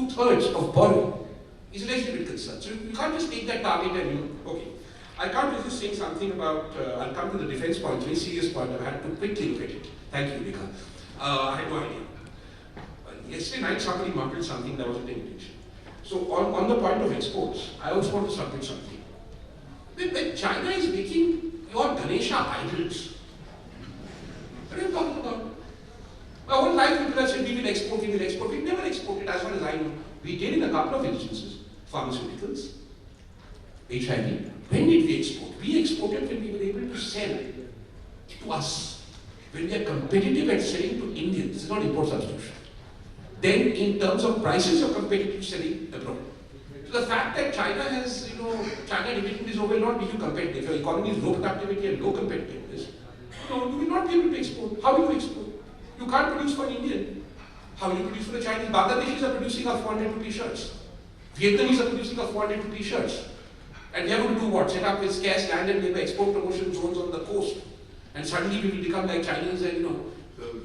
2/3 of borrowing is a legitimate concern. So you can't just take that target and okay. I can't resist saying something about, I'll come to the defense point, very serious point. I've had to quickly look at it. Thank you, Vika. I had no idea. Yesterday night somebody mumbled something that wasn't intention. So on the point of exports, I also want to submit something. When China is making your Ganesha idols, what are you talking about? My whole life people have said we will export, we will export. We've never exported as far as I know. We did in a couple of instances. Pharmaceuticals, HIV. When did we export? We exported when we were able to sell to us. When we are competitive at selling to Indians, this is not import substitution. Then in terms of prices, you're competitive selling abroad. So the fact that China has, China dividend is over will not make you competitive. Your economy is low productivity and low competitiveness. No, you will not be able to export. How will you export? You can't produce for an Indian. How will you produce for the Chinese? Bangladeshis are producing our 400 rupee shirts. Vietnamese are producing our 400 rupee shirts. And they are going to do what? Set up with scarce land and labor export promotion zones on the coast. And suddenly we will become like Chinese and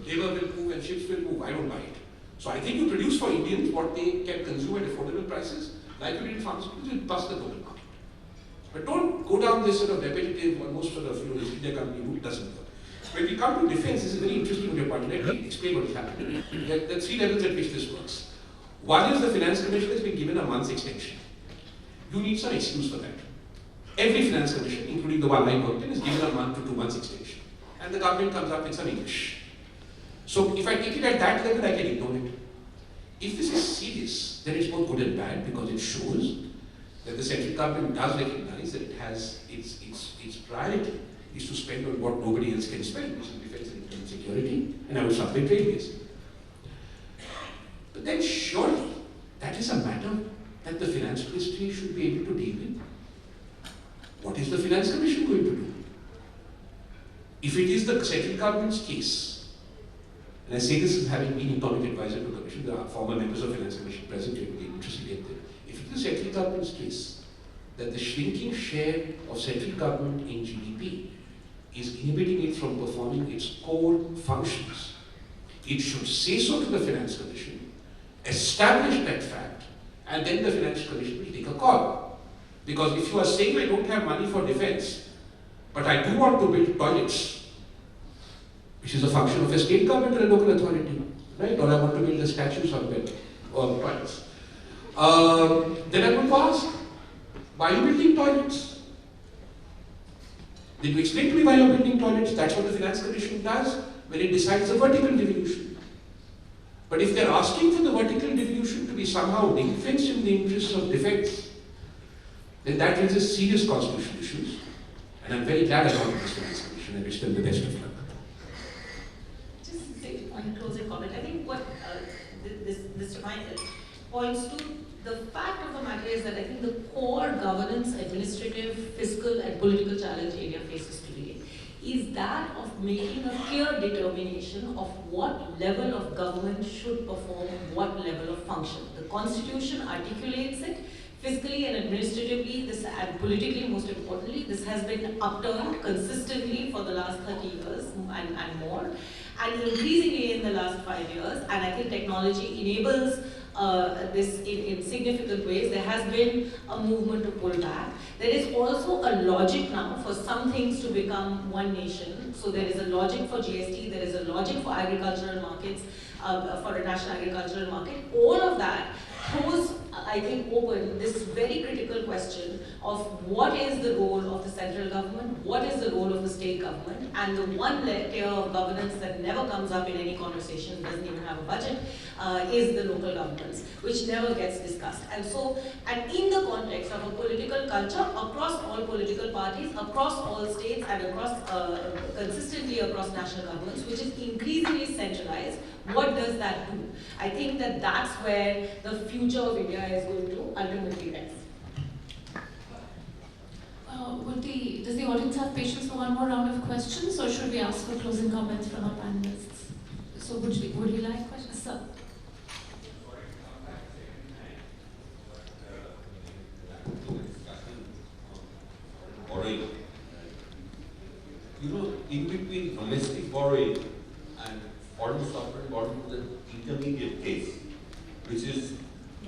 labor will move and ships will move. I don't buy it. So I think you produce for Indians what they can consume at affordable prices, like you did in pharmaceuticals, you bust the global market. But don't go down this sort of repetitive, almost sort of, this India company route doesn't work. When we come to defense, this is very interesting on your point. Let me explain what is happening. There are 3 levels at which this works. One is the finance commission has been given a month's extension. You need some excuse for that. Every finance commission, including the one I worked in, is given a month to 2 months extension. And the government comes up with some English. So if I take it at that level, I can ignore it. If this is serious, then it's both good and bad because it shows that the central government does recognize that it has its priority is to spend on what nobody else can spend, which is defense and internal security, and I will submit trade base. But then surely that is a matter that the finance ministry should be able to deal with. What is the finance commission going to do? If it is the central government's case, and I say this as having been economic advisor to the commission, there are former members of finance commission present here, would be interested to get there. If it is the central government's case, that the shrinking share of central government in GDP is inhibiting it from performing its core functions, it should say so to the finance commission, establish that fact, and then the finance commission will take a call. Because if you are saying I don't have money for defense, but I do want to build toilets, which is a function of a state government or a local authority, right? Or I want to build a statue somewhere, or toilets. Then I'm going to ask, why are you building toilets? Did you explain to me why you're building toilets? That's what the finance commission does when it decides a vertical devolution. But if they're asking for the vertical devolution to be somehow ring-fenced in the interests of defense, then that raises serious constitutional issues. And I'm very glad I wanted this finance commission. I wish them the best of luck. Just to say on closing comment, I think what this points to the fact of the matter is that I think the core governance, administrative, fiscal and political challenge India faces today is that of making a clear determination of what level of government should perform what level of function. The constitution articulates it. Fiscally and administratively, and politically, most importantly, this has been upturned consistently for the last 30 years and more, and increasingly in the last 5 years. And I think technology enables this in significant ways. There has been a movement to pull back. There is also a logic now for some things to become one nation. So there is a logic for GST, there is a logic for agricultural markets, for a national agricultural market. All of that throws, I think, open this very critical question of what is the role of the central government, what is the role of the state government, and the one tier of governance that never comes up in any conversation, doesn't even have a budget, is the local governments, which never gets discussed. And so, and in the context of a political culture across all political parties, across all states, and across consistently across national governments, which is increasingly centralized, what does that do? I think that that's where the future of India is going to ultimately rest. Does the audience have patience for one more round of questions, or should we ask for closing comments from our panelists? So would you like questions? Sir. Borrowing. In between domestic borrowing and foreign sovereign borrowing, the intermediate case, which is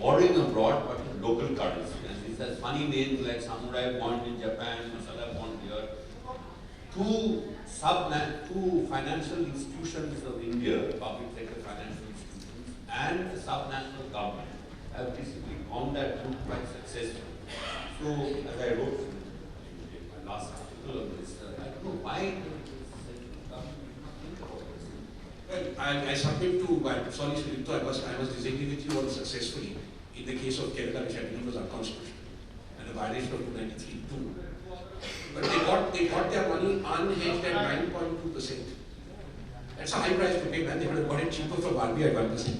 borrowing abroad but in local currency. And this has funny names like samurai bond in Japan, masala bond here. Two financial institutions of India, public sector financial institutions, and the subnational government have basically found that route quite successful. So, as I wrote in my last article on this, I don't know why the central government think about this. Well, I submit to, I'm sorry, Sudipto, I must disagree with you all successfully in the case of Kerala, which I believe was unconstitutional, and a violation of 293 too. But they got their money unhedged at 9.2%. That's a high price to pay, man. They would have got it cheaper from RBI at 1%.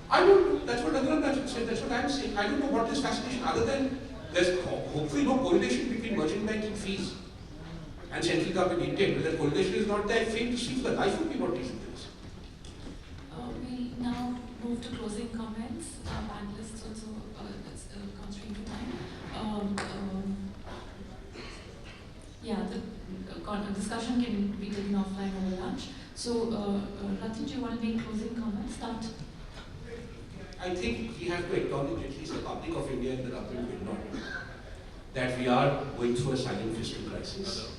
I don't know. That's what Raghunath said. That's what I'm saying. I don't know what this fascination, other than there's hopefully no correlation between merchant banking fees and central government intent. But that correlation is not there. Fail to see for the life of me what reason there is. We now move to closing comments. Panelists also constrained to time. Yeah, the discussion can be taken offline over lunch. So, Ratin, do you want to make closing comments? Start. I think we have to acknowledge, at least the public of India and the government will not, that we are going through a silent fiscal crisis.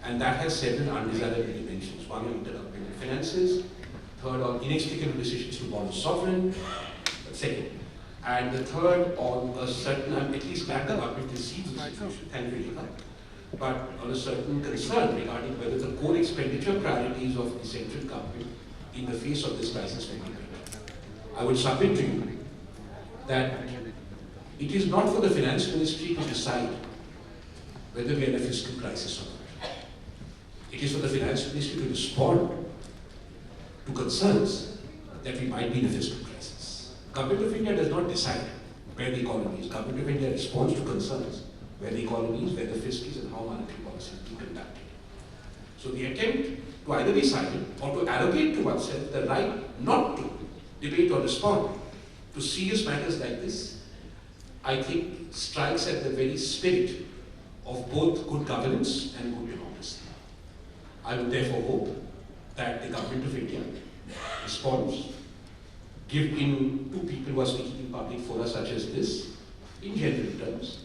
And that has several undesirable dimensions. One on intergovernmental finances, third on inexplicable decisions to bond sovereign, second. And the third on a certain, I'm at least glad the government receives the situation, thank you, Rekha, but on a certain concern regarding whether the core expenditure priorities of the central government in the face of this crisis can be met. I would submit to you that it is not for the finance ministry to decide whether we are in a fiscal crisis or not. It is for the finance ministry to respond to concerns that we might be in a fiscal crisis. Government of India does not decide where the economy is. Government of India responds to concerns where the economy is, where the fisc is, and how monetary policy is being conducted. So the attempt to either be silent or to arrogate to oneself the right not to debate or respond to serious matters like this, I think strikes at the very spirit of both good governance and good democracy. I would therefore hope that the government of India responds, give in to people who are speaking in public fora such as this, in general terms,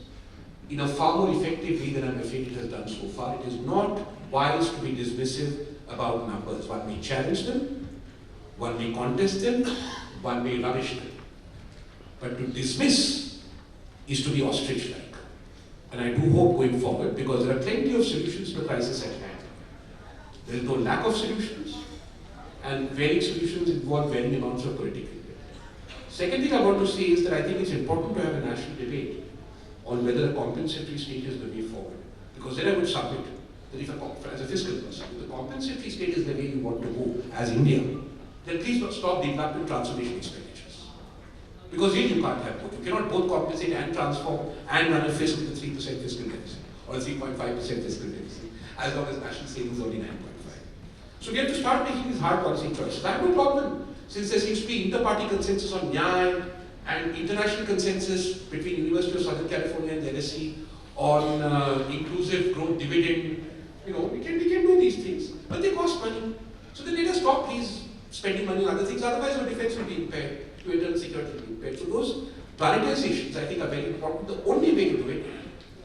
in a far more effective way than I'm afraid it has done so far. It is not wise to be dismissive about numbers. One may challenge them, one may contest them, one may rubbish them. But to dismiss is to be ostrich-like. And I do hope going forward, because there are plenty of solutions to the crisis at hand. There is no lack of solutions, and varying solutions involve varying amounts of political will. Second thing I want to say is that I think it's important to have a national debate on whether a compensatory state is the way forward. Because then I would submit that if as a fiscal person, if the compensatory state is the way you want to go as India, then please stop development transformation expenditures. Because really you can't have both. You cannot both compensate and transform and run a fisc with a 3% fiscal deficit or a 3.5% fiscal deficit, as long as national savings is only 9.5. So we have to start making these hard policy choices. I have no problem, since there seems to be inter-party consensus on Nyaya and international consensus between University of Southern California and the LSE on inclusive growth dividend. You know, we can do these things, but they cost money. So then let us stop, please, spending money on other things, otherwise our defense will be impaired, your internal security will be impaired. So those prioritizations, I think, are very important. The only way to do it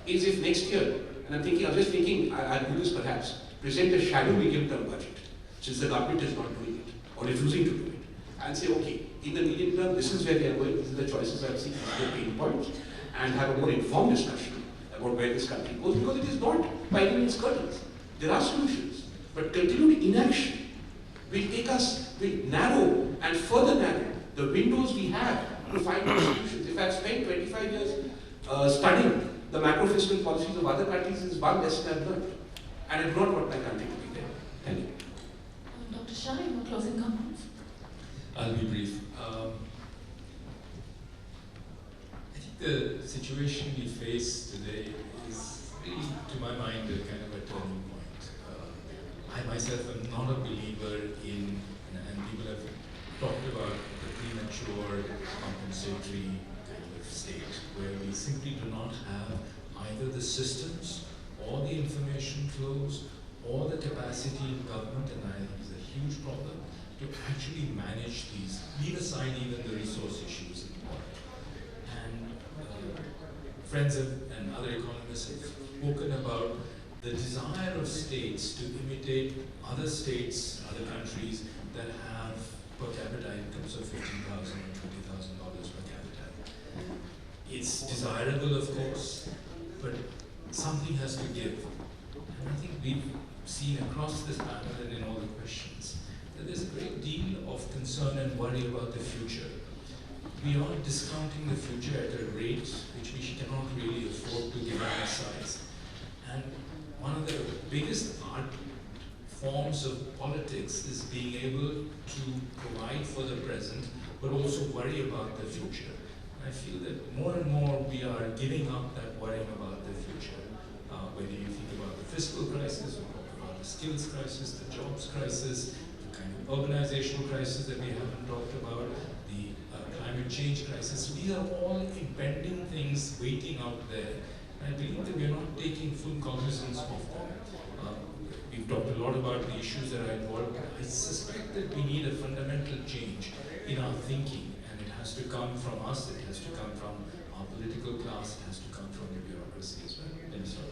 is if next year, and I was just thinking, I'll do this perhaps, present a shadow medium-term budget, since the government is not doing it, or refusing to do it, and say, okay, in the medium term, this is where we are going, these are the choices I see, these are the pain points, and have a more informed discussion about where this country goes, because it is not by any means curtains. There are solutions, but continued inaction will narrow and further narrow the windows we have to find those solutions. If I've spent 25 years studying the macro fiscal policies of other countries, is one lesson I've learned. And I do not want my country to be there. Thank you. Dr. Shah, your closing comments? I'll be brief. I think the situation we face today is really, to my mind, a kind of a turning point. I myself am not a believer in, and people have talked about the premature compensatory kind of state, where we simply do not have either the systems or the information flows or the capacity in government, and I think it's a huge problem, to actually manage these, leave aside even the resource issues in water. And friends and other economists have spoken about the desire of states to imitate other states, other countries that have per capita incomes of $15,000 or $20,000 per capita. It's desirable, of course, but something has to give. And I think we've seen across this panel and in all the questions that there's a great deal of concern and worry about the future. We are discounting the future at a rate which we cannot really afford to given our size. And one of the biggest art forms of politics is being able to provide for the present, but also worry about the future. I feel that more and more we are giving up that worrying about the future. Whether you think about the fiscal crisis, or about the skills crisis, the jobs crisis, the kind of urbanization crisis that we haven't talked about, the climate change crisis, these are all impending things waiting out there. I believe that we are not taking full cognizance of them. We've talked a lot about the issues that are involved. I suspect that we need a fundamental change in our thinking, and it has to come from us, it has to come from our political class, it has to come from the bureaucracy as well. Let me stop there.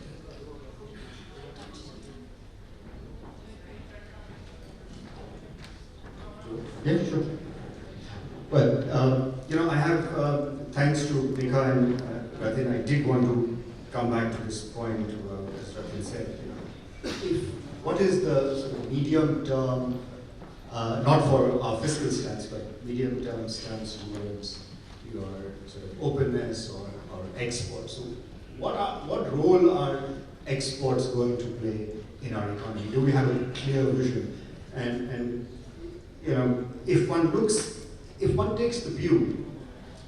Yeah, sure. Well, I have, thanks to Nika and Ratin, I did want to come back to this point, as Ratin said. What is the sort of medium term, not for our fiscal stance, but medium term stance towards your sort of openness or exports? So what role are exports going to play in our economy? Do we have a clear vision? And if one takes the view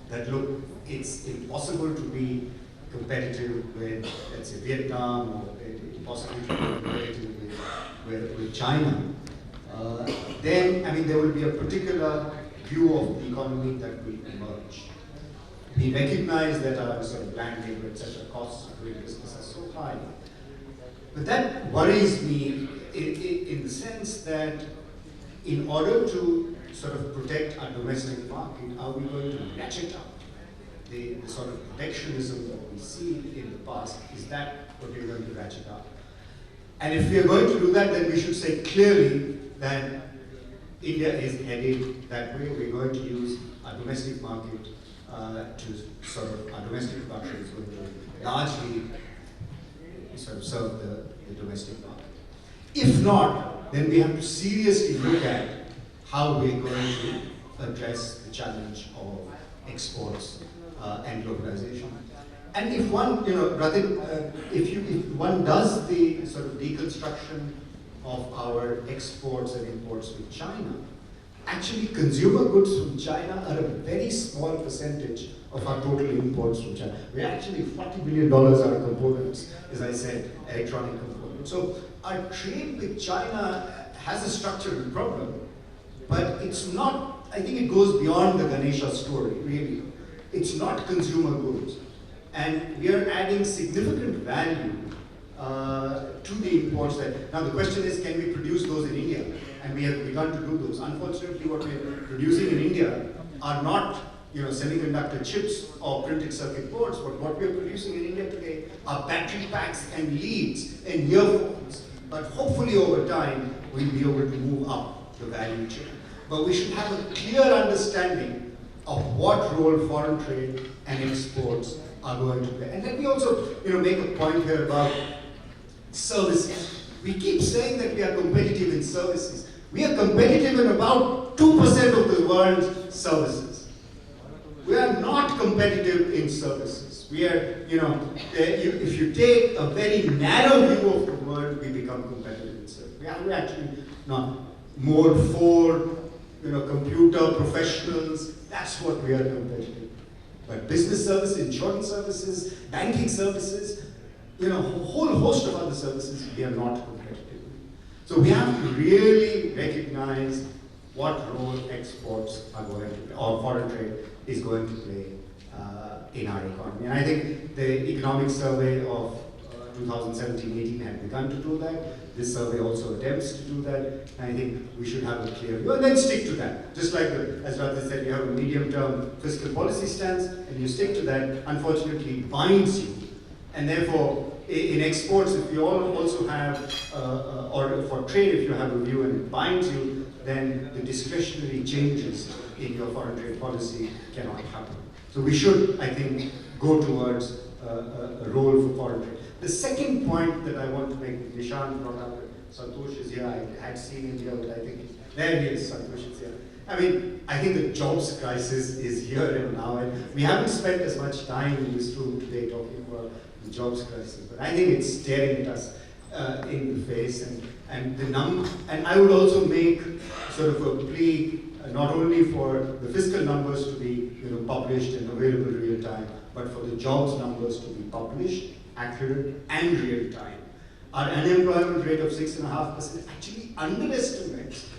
that, look, it's impossible to be competitive with, let's say, Vietnam, or impossible to be competitive with China, then, I mean, there will be a particular view of the economy that will emerge. We recognize that our sort of land labor, etc., costs of doing business are so high. But that worries me in the sense that in order to sort of protect our domestic market, are we going to ratchet up the sort of protectionism that we see in the past? Is that what we're going to ratchet up? And if we are going to do that, then we should say clearly that India is headed that way. We're going to use our domestic market to sort of, our domestic production is going to largely sort of serve the domestic market. If not, then we have to seriously look at how we're going to address the challenge of exports and globalization. And if one, Ratin, if one does the sort of deconstruction of our exports and imports with China, actually consumer goods from China are a very small percentage of our total imports from China. We're actually $40 billion are components, as I said, electronic components. So our trade with China has a structural problem, but it's not, I think it goes beyond the Ganesha story, really. It's not consumer goods. And we are adding significant value to the imports. Now the question is, can we produce those in India? And we have begun to do those. Unfortunately, what we're producing in India are not semiconductor chips or printed circuit boards, but what we're producing in India today are battery packs and leads and earphones. But hopefully over time, we'll be able to move up the value chain. But we should have a clear understanding of what role foreign trade and exports are going to play. And let me also make a point here about services. We keep saying that we are competitive in services. We are competitive in about 2% of the world's services. We are not competitive in services. We are, if you take a very narrow view of the world, we become competitive in services. We're actually not. More for, computer professionals, that's what we are competitive. But business services, insurance services, banking services, a whole host of other services, we are not competitive. So we have to really recognize what role exports are going to play, or foreign trade is going to play in our economy. And I think the economic survey of 2017-18 had begun to do that. This survey also attempts to do that. I think we should have a clear view and then stick to that. Just like, as Rathin said, you have a medium-term fiscal policy stance and you stick to that. Unfortunately, it binds you. And therefore, in exports, if you also have, or for trade, if you have a view and it binds you, then the discretionary changes in your foreign trade policy cannot happen. So we should, I think, go towards a role for foreign trade. The second point that I want to make, Nishan brought up, Santosh is here, I had seen him here, but I think, there he is, Santosh is here. I mean, I think the jobs crisis is here and now, and we haven't spent as much time in this room today talking about the jobs crisis, but I think it's staring at us in the face, and I would also make sort of a plea not only for the fiscal numbers to be published and available real time, but for the jobs numbers to be published, accurate and real time. Our unemployment rate of 6.5% actually underestimates